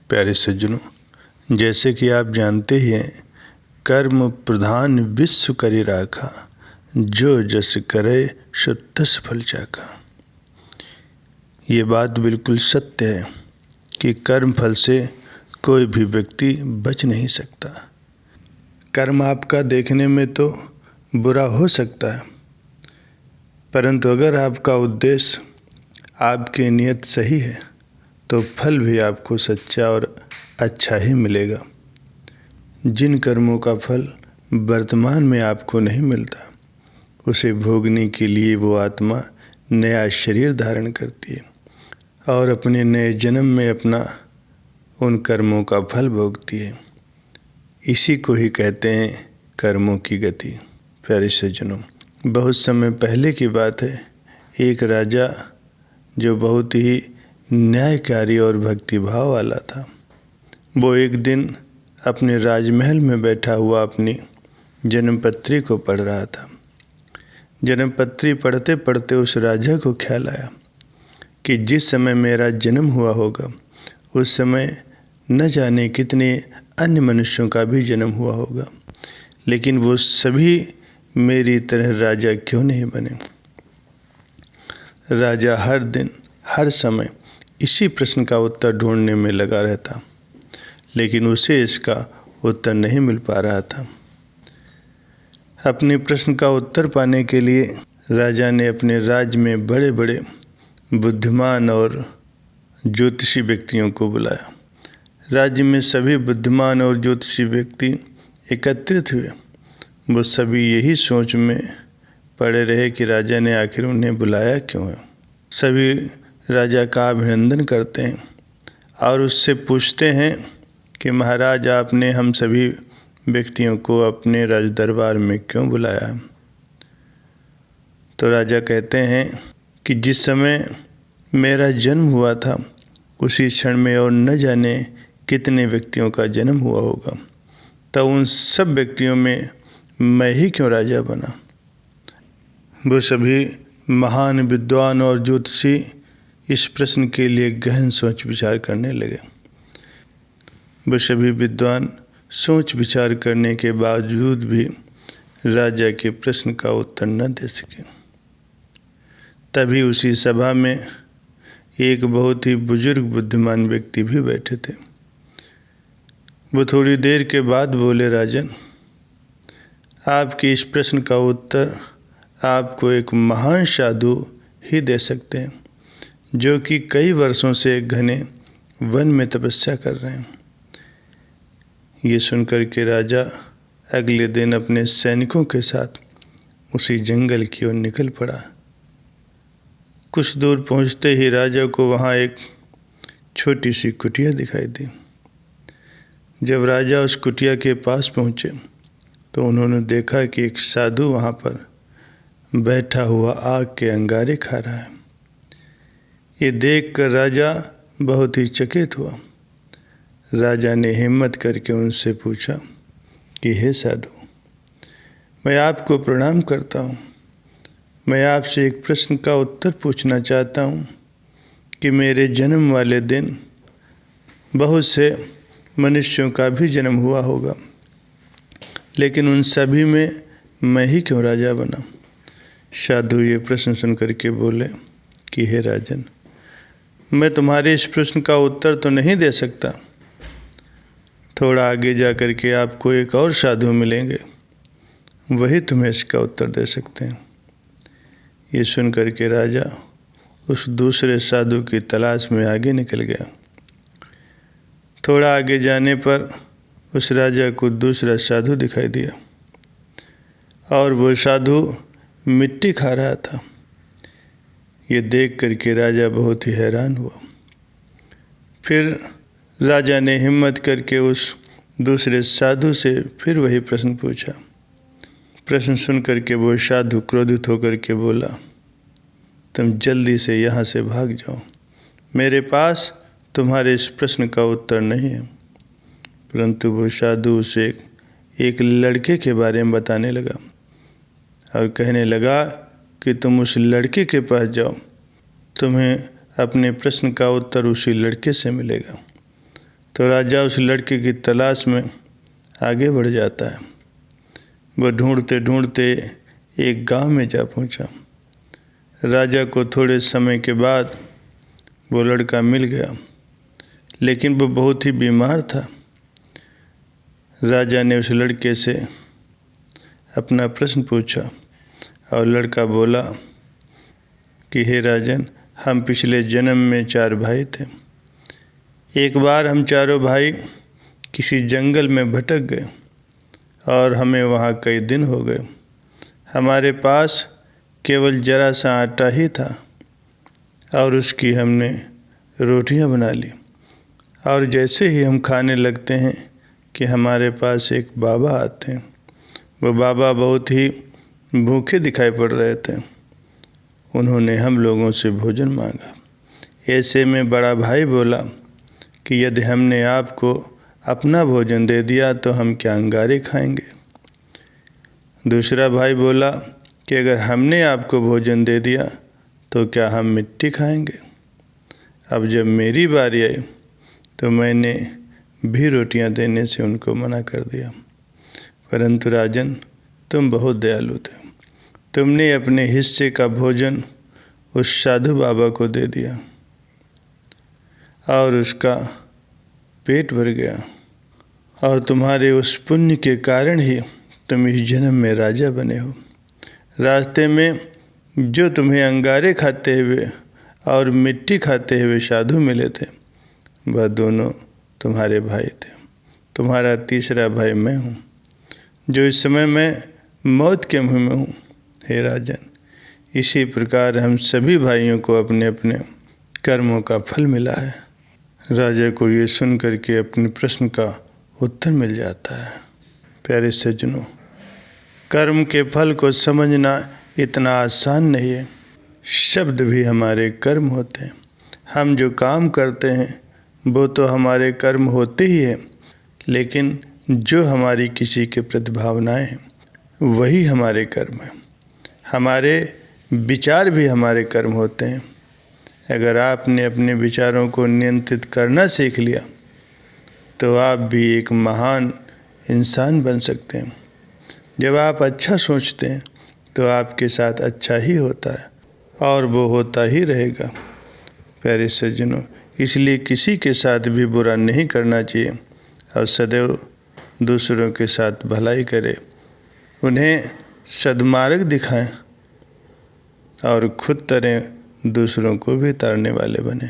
प्यारे सज्जनों, जैसे कि आप जानते ही हैं, कर्म प्रधान विश्व करी राखा, जो जस करे सो तस फल चाखा। ये बात बिल्कुल सत्य है कि कर्म फल से कोई भी व्यक्ति बच नहीं सकता। कर्म आपका देखने में तो बुरा हो सकता है, परंतु अगर आपका उद्देश्य, आपकी नीयत सही है तो फल भी आपको सच्चा और अच्छा ही मिलेगा। जिन कर्मों का फल वर्तमान में आपको नहीं मिलता, उसे भोगने के लिए वो आत्मा नया शरीर धारण करती है और अपने नए जन्म में अपना उन कर्मों का फल भोगती है। इसी को ही कहते हैं कर्मों की गति। प्यारे सज्जनों, बहुत समय पहले की बात है, एक राजा जो बहुत ही न्यायकारी और भक्तिभाव वाला था, वो एक दिन अपने राजमहल में बैठा हुआ अपनी जन्मपत्री को पढ़ रहा था। जन्मपत्री पढ़ते पढ़ते उस राजा को ख्याल आया कि जिस समय मेरा जन्म हुआ होगा, उस समय न जाने कितने अन्य मनुष्यों का भी जन्म हुआ होगा, लेकिन वो सभी मेरी तरह राजा क्यों नहीं बने। राजा हर दिन हर समय इसी प्रश्न का उत्तर ढूंढने में लगा रहता, लेकिन उसे इसका उत्तर नहीं मिल पा रहा था। अपने प्रश्न का उत्तर पाने के लिए राजा ने अपने राज्य में बड़े बड़े बुद्धिमान और ज्योतिषी व्यक्तियों को बुलाया। राज्य में सभी बुद्धिमान और ज्योतिषी व्यक्ति एकत्रित हुए। वो सभी यही सोच में पड़े रहे कि राजा ने आखिर उन्हें बुलाया क्यों है। सभी राजा का अभिनंदन करते हैं और उससे पूछते हैं कि महाराज, आपने हम सभी व्यक्तियों को अपने राज दरबार में क्यों बुलाया है। तो राजा कहते हैं कि जिस समय मेरा जन्म हुआ था, उसी क्षण में और न जाने कितने व्यक्तियों का जन्म हुआ होगा, तब उन सब व्यक्तियों में मैं ही क्यों राजा बना। वो सभी महान विद्वान और ज्योतिषी इस प्रश्न के लिए गहन सोच विचार करने लगे। वो सभी विद्वान सोच विचार करने के बावजूद भी राजा के प्रश्न का उत्तर न दे सके। तभी उसी सभा में एक बहुत ही बुजुर्ग बुद्धिमान व्यक्ति भी बैठे थे। वो थोड़ी देर के बाद बोले, राजन, आपके इस प्रश्न का उत्तर आपको एक महान साधु ही दे सकते हैं, जो कि कई वर्षों से घने वन में तपस्या कर रहे हैं। ये सुनकर के राजा अगले दिन अपने सैनिकों के साथ उसी जंगल की ओर निकल पड़ा। कुछ दूर पहुंचते ही राजा को वहाँ एक छोटी सी कुटिया दिखाई दी। जब राजा उस कुटिया के पास पहुँचे तो उन्होंने देखा कि एक साधु वहाँ पर बैठा हुआ आग के अंगारे खा रहा है। ये देखकर राजा बहुत ही चकित हुआ। राजा ने हिम्मत करके उनसे पूछा कि हे साधु, मैं आपको प्रणाम करता हूँ। मैं आपसे एक प्रश्न का उत्तर पूछना चाहता हूँ कि मेरे जन्म वाले दिन बहुत से मनुष्यों का भी जन्म हुआ होगा, लेकिन उन सभी में मैं ही क्यों राजा बना। साधु ये प्रश्न सुनकर के बोले कि हे राजन, मैं तुम्हारे इस प्रश्न का उत्तर तो नहीं दे सकता। थोड़ा आगे जा कर के आपको एक और साधु मिलेंगे, वही तुम्हें इसका उत्तर दे सकते हैं। ये सुन कर के राजा उस दूसरे साधु की तलाश में आगे निकल गया। थोड़ा आगे जाने पर उस राजा को दूसरा साधु दिखाई दिया और वो साधु मिट्टी खा रहा था। ये देख कर के राजा बहुत ही हैरान हुआ। फिर राजा ने हिम्मत करके उस दूसरे साधु से फिर वही प्रश्न पूछा। प्रश्न सुन करके वो साधु क्रोधित होकर के बोला, तुम जल्दी से यहाँ से भाग जाओ, मेरे पास तुम्हारे इस प्रश्न का उत्तर नहीं है। परंतु वो साधु उसे एक लड़के के बारे में बताने लगा और कहने लगा कि तुम उस लड़के के पास जाओ, तुम्हें अपने प्रश्न का उत्तर उसी लड़के से मिलेगा। तो राजा उस लड़के की तलाश में आगे बढ़ जाता है। वह ढूंढते ढूंढते एक गांव में जा पहुंचा। राजा को थोड़े समय के बाद वो लड़का मिल गया, लेकिन वो बहुत ही बीमार था। राजा ने उस लड़के से अपना प्रश्न पूछा और लड़का बोला कि हे राजन, हम पिछले जन्म में 4 भाई थे। एक बार हम चारों भाई किसी जंगल में भटक गए और हमें वहाँ कई दिन हो गए। हमारे पास केवल जरा सा आटा ही था और उसकी हमने रोटियां बना ली, और जैसे ही हम खाने लगते हैं कि हमारे पास एक बाबा आते हैं। वो बाबा बहुत ही भूखे दिखाई पड़ रहे थे। उन्होंने हम लोगों से भोजन मांगा। ऐसे में बड़ा भाई बोला कि यदि हमने आपको अपना भोजन दे दिया तो हम क्या अंगारे खाएंगे। दूसरा भाई बोला कि अगर हमने आपको भोजन दे दिया तो क्या हम मिट्टी खाएंगे। अब जब मेरी बारी आई तो मैंने भी रोटियां देने से उनको मना कर दिया। परंतु राजन, तुम बहुत दयालु थे। तुमने अपने हिस्से का भोजन उस साधु बाबा को दे दिया और उसका पेट भर गया, और तुम्हारे उस पुण्य के कारण ही तुम इस जन्म में राजा बने हो। रास्ते में जो तुम्हें अंगारे खाते हुए और मिट्टी खाते हुए साधु मिले थे, वह दोनों तुम्हारे भाई थे। तुम्हारा तीसरा भाई मैं हूँ, जो इस समय मैं मौत के मुँह में हूँ। हे राजन, इसी प्रकार हम सभी भाइयों को अपने अपने कर्मों का फल मिला है। राजा को ये सुन करके अपने प्रश्न का उत्तर मिल जाता है। प्यारे सज्जनों, कर्म के फल को समझना इतना आसान नहीं है। शब्द भी हमारे कर्म होते हैं। हम जो काम करते हैं वो तो हमारे कर्म होते ही हैं, लेकिन जो हमारी किसी के प्रति भावनाएं हैं वही हमारे कर्म हैं। हमारे विचार भी हमारे कर्म होते हैं। अगर आपने अपने विचारों को नियंत्रित करना सीख लिया तो आप भी एक महान इंसान बन सकते हैं। जब आप अच्छा सोचते हैं तो आपके साथ अच्छा ही होता है और वो होता ही रहेगा। प्यारे सज्जनों, इसलिए किसी के साथ भी बुरा नहीं करना चाहिए और सदैव दूसरों के साथ भलाई करें, उन्हें सद्मार्ग दिखाएं और खुद तरह दूसरों को भी तारने वाले बने।